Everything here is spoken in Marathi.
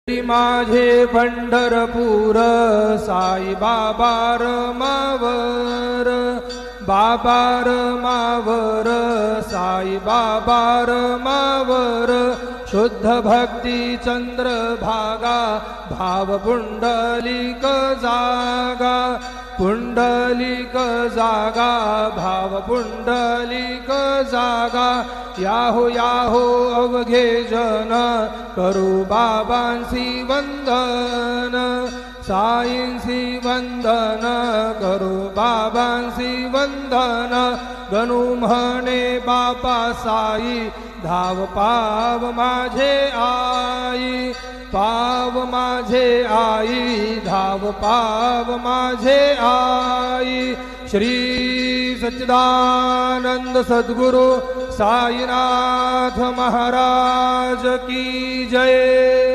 माझे पंढरपूर साई बाबा रमावर, बाबा रमावर, साई बाबा रमावर, शुद्ध भक्ती चंद्रभागा, भाव पुंडलिक जागा, पुंडलिक जागा, भाव पुंडलिक जागा, याहो याहो अवघे जन, करू बाबांसी वंदन, साईंसी वंदन, करू बाबांसी वंदन, गणू म्हणे बापा साई, धाव पाव माझे आई, पाव माझे आई, धाव पाव माझे आई। श्री सच्चिदानंद सद्गुरु साईनाथ महाराज की जय।